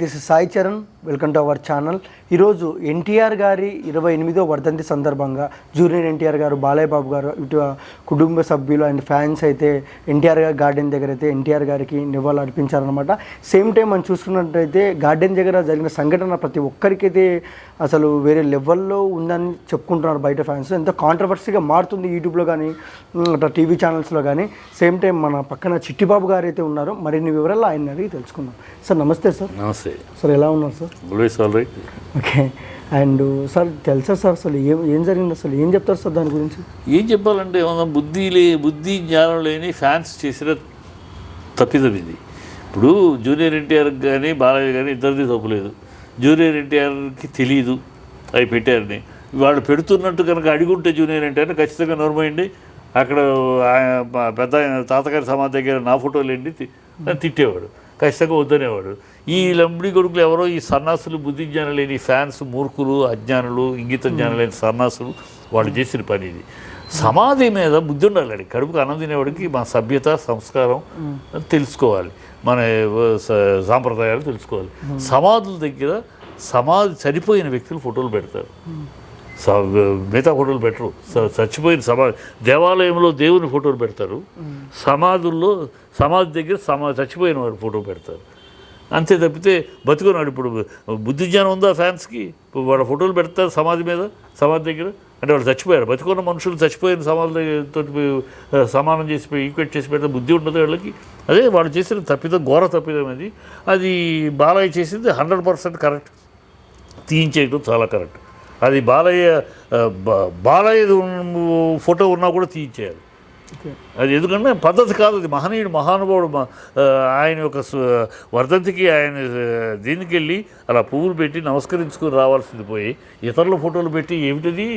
This is Sai Charan, welcome to our channel. ఈరోజు ఎన్టీఆర్ గారి 28వ వర్ధంతి సందర్భంగా జూనియర్ ఎన్టీఆర్ గారు, బాలయ్య బాబు గారు, ఇటు కుటుంబ సభ్యులు అండ్ ఫ్యాన్స్ అయితే ఎన్టీఆర్ గారి గార్డెన్ దగ్గర అయితే ఎన్టీఆర్ గారికి నివాళులు అర్పించారనమాట. సేమ్ టైం మనం చూసుకున్నట్టయితే గార్డెన్ దగ్గర జరిగిన సంఘటన ప్రతి ఒక్కరికైతే అసలు వేరే లెవెల్లో ఉందని చెప్పుకుంటున్నారు బయట ఫ్యాన్స్. ఎంతో కాంట్రవర్సీగా మారుతుంది యూట్యూబ్లో కానీ అట్లా టీవీ ఛానల్స్లో కానీ. సేమ్ టైం మన పక్కన చిట్టిబాబు గారు అయితే ఉన్నారు. మరిన్ని వివరాలు ఆయన అడిగి తెలుసుకుందాం. సార్ నమస్తే. సార్ నమస్తే సార్, ఎలా ఉన్నారు సార్? ఓకే. అండ్ సార్ తెలుసా సార్ అసలు ఏం జరిగింది, అసలు ఏం చెప్తారు సార్ దాని గురించి? ఏం చెప్పాలంటే ఏమన్నా బుద్ధి జ్ఞానం లేని ఫ్యాన్స్ చేసిన తప్పిదం ఇది. ఇప్పుడు జూనియర్ ఎన్టీఆర్ కానీ బాలయ్య కానీ ఇద్దరిది తప్పులేదు. జూనియర్ ఎన్టీఆర్కి తెలియదు అవి పెట్టారని. వాళ్ళు పెడుతున్నట్టు కనుక అడిగుంటే జూనియర్ ఎన్టీఆర్ని ఖచ్చితంగా నోర్మైండి అక్కడ పెద్ద తాతగారి సమాధి దగ్గర నా ఫోటోలు ఎండి తిట్టేవాడు, ఖచ్చితంగా వద్దనేవాడు. ఈ లంబడి కొడుకులు ఎవరో ఈ సన్నాసులు, బుద్ధి జ్ఞానం లేని ఫ్యాన్స్, మూర్ఖులు, అజ్ఞానులు, ఇంగిత జ్ఞానం లేని సన్నాసులు వాళ్ళు చేసిన పని ఇది. సమాధి మీద బుద్ధి ఉండాలి. కడుపుకు అన్నం తినేవాడికి మన సభ్యత, సంస్కారం తెలుసుకోవాలి, మన సాంప్రదాయాలు తెలుసుకోవాలి. సమాధుల దగ్గర చనిపోయిన వ్యక్తులు ఫోటోలు పెడతారు, మిగతా ఫోటోలు పెట్టరు. చచ్చిపోయిన దేవాలయంలో దేవుని ఫోటోలు పెడతారు, సమాధి దగ్గర చచ్చిపోయిన వాడు ఫోటో పెడతారు. అంతే తప్పితే బతుకున్నాడు. ఇప్పుడు బుద్ధి జ్ఞానం ఉందా ఫ్యాన్స్కి? వాళ్ళ ఫోటోలు పెడతారు సమాధి దగ్గర. అంటే వాళ్ళు చచ్చిపోయారు. బతుకున్న మనుషులు చచ్చిపోయిన సమాధితో సమానం చేసి ఈక్వేట్ చేసి పెడితే బుద్ధి ఉండదు వాళ్ళకి. అదే వాళ్ళు చేసిన తప్పిదం, ఘోర తప్పిదం అది. అది బాలయ్య చేసింది 100% కరెక్ట్. తీయించేయడం చాలా కరెక్ట్. అది బాలయ్య ఫోటో ఉన్నా కూడా తీయించేయాలి. అది ఎందుకంటే పద్ధతి కాదు. అది మహానుభావుడు. ఆయన యొక్క వర్ధంతికి ఆయన దీనికి వెళ్ళి అలా పువ్వులు పెట్టి నమస్కరించుకుని రావాల్సింది పోయి ఇతరుల ఫోటోలు పెట్టి ఏమిటది?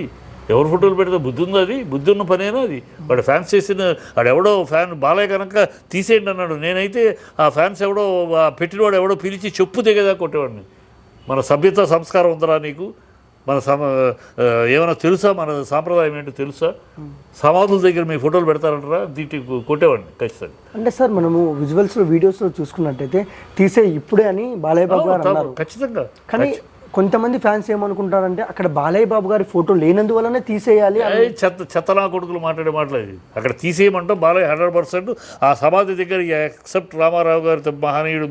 ఎవరు ఫోటోలు పెడితే బుద్ధి ఉందా? అది బుద్ధి ఉన్న పనేనా అది? వాడు ఫ్యాన్స్ చేసిన వాడెవడో ఫ్యాన్ బాలయ్య కనుక తీసేయండి అన్నాడు. నేనైతే ఆ ఫ్యాన్స్ ఎవడో పెట్టినవాడు ఎవడో పిలిచి చెప్పు దిగదా కొట్టేవాడిని. మన సభ్యత, సంస్కారం ఉందరా నీకు? మన ఏమైనా తెలుసా? మన సాంప్రదాయం ఏంటో తెలుసా? సమాధుల దగ్గర మీ ఫోటోలు పెడతారంటారా? దీటి కొట్టేవాడిని ఖచ్చితంగా. అంటే సార్ మనము విజువల్స్లో, వీడియోస్లో చూసుకున్నట్టయితే తీసే ఇప్పుడే అని బాలయ్య బాబు గారు అన్నారు ఖచ్చితంగా. కానీ కొంతమంది ఫ్యాన్స్ ఏమనుకుంటారంటే అక్కడ బాలయ్య బాబు గారి ఫోటో లేనందువల్లనే తీసేయాలి. చెత్తనా కొడుకులు మాట్లాడే మాట్లాడేది. అక్కడ తీసేయమంటాం బాలయ్య 100%. ఆ సమాధి దగ్గర ఎక్సెప్ట్ రామారావు గారి మహనీయుడు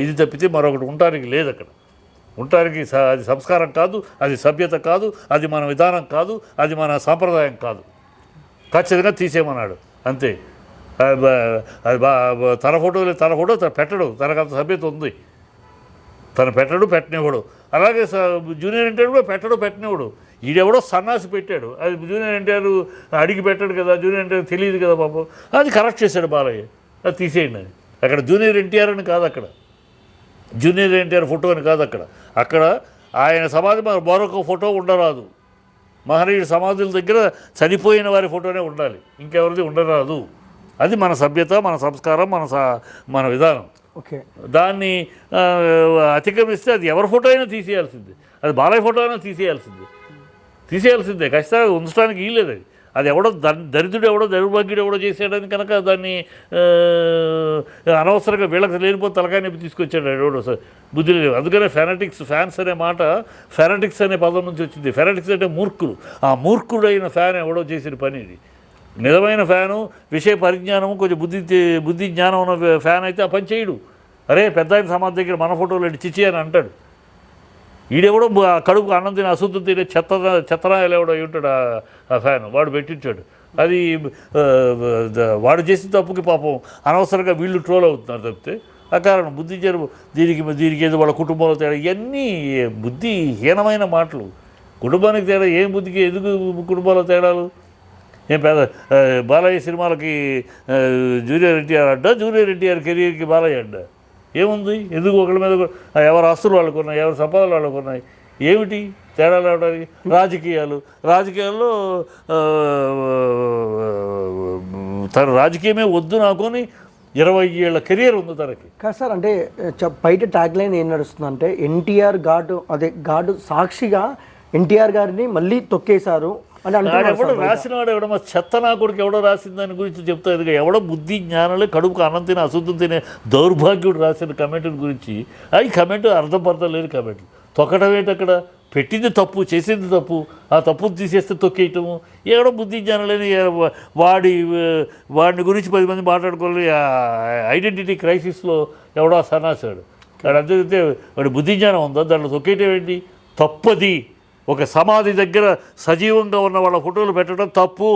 ఇది తప్పితే మరొకటి ఉండడానికి లేదు. అక్కడ ఉండటానికి అది సంస్కారం కాదు, అది సభ్యత కాదు, అది మన విధానం కాదు, అది మన సాంప్రదాయం కాదు. ఖచ్చితంగా తీసేయమన్నాడు అంతే. తన ఫోటో పెట్టడు. తనకంత సభ్యత ఉంది. తను పెట్టనివ్వడు. అలాగే జూనియర్ ఎన్టీఆర్ కూడా పెట్టనివ్వడు. ఈడెవడో సన్నాసి పెట్టాడు. అది జూనియర్ ఎన్టీఆర్ అడిగి పెట్టాడు కదా, జూనియర్ ఎన్టీఆర్ తెలియదు కదా పాపం. అది కరెక్ట్ చేశాడు బాలయ్య. అది తీసేయండి. అది అక్కడ జూనియర్ ఎన్టీఆర్ అని కాదు, అక్కడ జూనియర్ ఎన్టీఆర్ ఫోటో అని కాదు. అక్కడ ఆయన సమాధి మరొక ఫోటో ఉండరాదు. మహనీయుడి సమాధుల దగ్గర చనిపోయిన వారి ఫోటోనే ఉండాలి, ఇంకెవరిది ఉండరాదు. అది మన సభ్యత, మన సంస్కారం, మన విధానం. ఓకే. దాన్ని అతిక్రమిస్తే అది ఎవరి ఫోటో అయినా తీసేయాల్సిందే. అది బాలయ్య ఫోటో అయినా తీసేయాల్సిందే. ఖచ్చితంగా ఉంచడానికి వీల్లేదు. అది ఎవడో దరిద్రుడు ఎవడో దౌర్భాగ్యుడు ఎవడో చేసాడని కనుక దాన్ని అనవసరంగా వీళ్ళకి లేనిపోతే తలకాయ నొప్పి తీసుకొచ్చాడు ఎవడో బుద్ధి లేదు. అందుకనే ఫ్యాన్స్ అనే మాట ఫెనటిక్స్ అనే పదం నుంచి వచ్చింది. ఫెనటిక్స్ అంటే మూర్ఖులు. ఆ మూర్ఖుడైన ఫ్యాన్ ఎవడో చేసిన పని ఇది. నిజమైన ఫ్యాను, విషయ పరిజ్ఞానము, కొంచెం బుద్ధి జ్ఞానం ఉన్న ఫ్యాన్ అయితే ఆ పని చేయడు. అరే పెద్ద ఆయన సమాధి దగ్గర మన ఫోటోలు చిచి అని అంటాడు. ఈడెవడో కడుపు అన్నం తిని అశుద్ధం తినే చెత్తరాయలు ఎవడో ఉంటాడు ఆ ఫ్యాన్, వాడు పెట్టించాడు. అది వాడు చేసిన తప్పుకి పాపం అనవసరంగా వీళ్ళు ట్రోల్ అవుతున్నారు తప్పితే ఆ కారణం దీనికి ఏదో వాళ్ళ కుటుంబంలో తేడా, ఇవన్నీ బుద్ధిహీనమైన మాటలు. కుటుంబానికి తేడా ఏం బుద్ధికి? ఎందుకు కుటుంబంలో తేడాలు? ఏం బాలయ్య సినిమాలకి జూనియర్ ఎన్టీఆర్ అడ్డా, జూనియర్ ఎన్టీఆర్ కెరీర్కి బాలయ్య అడ్డా? ఏముంది? ఎందుకు ఒకళ్ళ మీద ఎవరి ఆస్తులు వాళ్ళకు ఉన్నాయి, ఎవరి సంపాదనలు వాళ్ళకు ఉన్నాయి? ఏమిటి తేడాలు రావడానికి? రాజకీయాల్లో తన రాజకీయమే వద్దు నాకొని 20 ఏళ్ల కెరీర్ ఉంది తనకి. కాదు సార్, అంటే బయట ట్యాగ్ లైన్ ఏం నడుస్తుందంటే ఎన్టీఆర్ గాడు సాక్షిగా ఎన్టీఆర్ గారిని మళ్ళీ తొక్కేశారు, అని అంటున్నారు ఎవడో రాసిన వాడు ఎవడో మా చెత్త నా కొడుకు ఎవడో రాసిన దాని గురించి చెప్తారు. ఎవడో బుద్ధి జ్ఞానాలే కడుపుకు అన్నం తినే అశుద్ధం తినే దౌర్భాగ్యుడు రాసిన కమెంట్ గురించి ఈ కమెంట్ అర్థం లేని కమెంట్. తొక్కటమేటక్కడ పెట్టింది తప్పు, చేసింది తప్పు, ఆ తప్పును తీసేస్తే తొక్కేయటము. ఎవడో బుద్ధి జ్ఞానం లేని వాడిని గురించి 10 మంది మాట్లాడుకోవాలి. ఐడెంటిటీ క్రైసిస్లో ఎవడో సన్నాసాడు వాడు. అంతే వాడి బుద్ధి జ్ఞానం ఉందో దాంట్లో తొక్కేయటం ఏంటి? తప్పది. ఒక సమాధి దగ్గర సజీవంగా ఉన్న వాళ్ళ ఫోటోలు పెట్టడం తప్పు.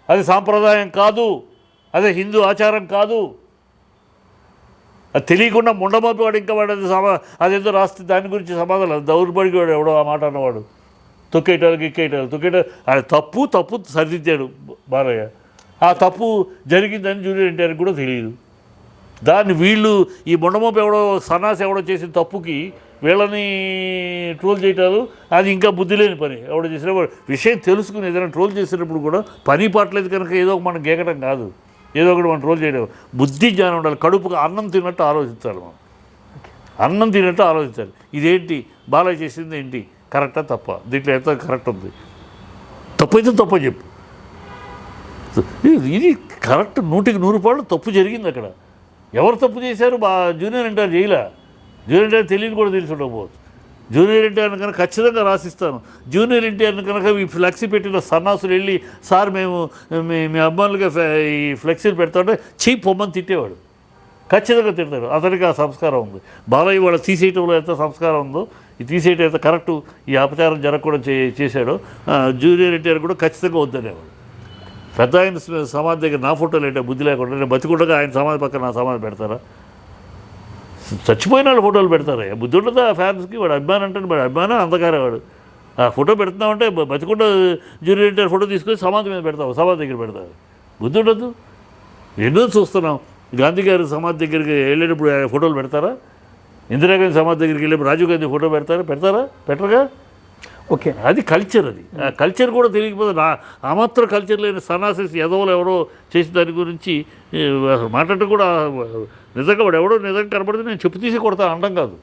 అది సాంప్రదాయం కాదు, అదే హిందూ ఆచారం కాదు. అది తెలియకుండా ముండమోపి వాడు ఇంకా వాడు అదేదో రాస్తే దాని గురించి సమాధానం దౌర్భాగ్యుడు వాడు ఎవడో ఆ మాట అన్నవాడు. తొక్కేయటాలు అది తప్పు సరిదిద్దాడు బాలయ్య. ఆ తప్పు జరిగిందని జూనియర్ ఎన్టీఆర్కి కూడా తెలియదు. దాన్ని వీళ్ళు ఈ ముండమోపి ఎవడో సన్నాసి ఎవడో చేసిన తప్పుకి వీళ్ళని ట్రోల్ చేయటాలు అది ఇంకా బుద్ధి లేని పని. ఎవడో చేసిన విషయం తెలుసుకుని ఏదైనా ట్రోల్ చేసినప్పుడు కూడా పని పట్టలేదు కనుక ఏదో ఒక మనం గేకడం కాదు, ఏదో ఒకటి మనం ట్రోల్ చేయడం. బుద్ధి జ్ఞానం ఉండాలి. కడుపుకు అన్నం తిన్నట్టు ఆలోచించాలి. మనం అన్నం తిన్నట్టు ఆలోచించాలి. ఇదేంటి బాలయ్య చేసింది ఏంటి, కరెక్టా తప్ప, దీంట్లో ఎంత కరెక్ట్ ఉంది, తప్పైతే తప్ప చెప్పు. ఇది కరెక్ట్ 100కి 100 తప్పు జరిగింది అక్కడ. ఎవరు తప్పు చేశారు? జూనియర్ ఎన్టీఆర్ చేయలే. జూనియర్ ఎన్టీఆర్ తెలియని కూడా తెలిసి ఉండకపోవచ్చు. జూనియర్ ఎన్టీఆర్ని కనుక ఖచ్చితంగా రాసిస్తాను. జూనియర్ ఎన్టీఆర్ని కనుక ఈ ఫ్లెక్సీ పెట్టిన సన్నాసులు వెళ్ళి సార్ మేము మీ అమ్మాయిలుగా ఈ ఫ్లెక్సీలు పెడతామంటే చెయ్యి పొమ్మని తిట్టేవాడు. ఖచ్చితంగా తిడతాడు. అతనికి ఆ సంస్కారం ఉంది. బాలయ్య వాళ్ళ తీసేయటంలో ఎంత సంస్కారం ఉందో, ఈ తీసేయటం ఎంత కరెక్టు, ఈ అపచారం జరగకుండా చేశాడో జూనియర్ ఎన్టీఆర్ కూడా ఖచ్చితంగా వద్దనేవాడు. పెద్ద ఆయన సమాధి దగ్గర నా ఫోటోలు ఏంటో బుద్ధి లేకుండా నేను బతికుండగా ఆయన సమాధి పక్కన నా సమాధి పెడతారా? చచ్చిపోయిన వాళ్ళ ఫోటోలు పెడతారా? బుద్ధి ఉండదు ఆ ఫ్యాన్స్కి. వాడు అభిమానం అంటే వాడు అభిమానం అంధకారే వాడు. ఆ ఫోటో పెడుతున్నామంటే బతికుండా జూనియర్ ఎన్టీఆర్ ఫోటో తీసుకొని సమాధి మీద పెడతావు, సమాధి దగ్గర పెడతావు. బుద్ధి ఉండదు. ఎన్నో చూస్తున్నాం. గాంధీ గారి సమాధి దగ్గరికి వెళ్ళేటప్పుడు ఫోటోలు పెడతారా? ఇందిరాగాంధీ సమాధి దగ్గరికి వెళ్ళేప్పుడు రాజీవ్ గాంధీ ఫోటో పెడతారా? పెట్టరుగా. ఓకే, అది కల్చర్. అది ఆ కల్చర్ కూడా తెలియకపోతే ఆ మాత్రం కల్చర్ లేని సన్నాసిస్ ఎదవలు ఎవరో చేసిన దాని గురించి మాట్లాడటం కూడా నిజంగా వాడు ఎవడో నిజంగా కనపడితే నేను చెప్పు తీసి కొడతాను అనడం కాదు.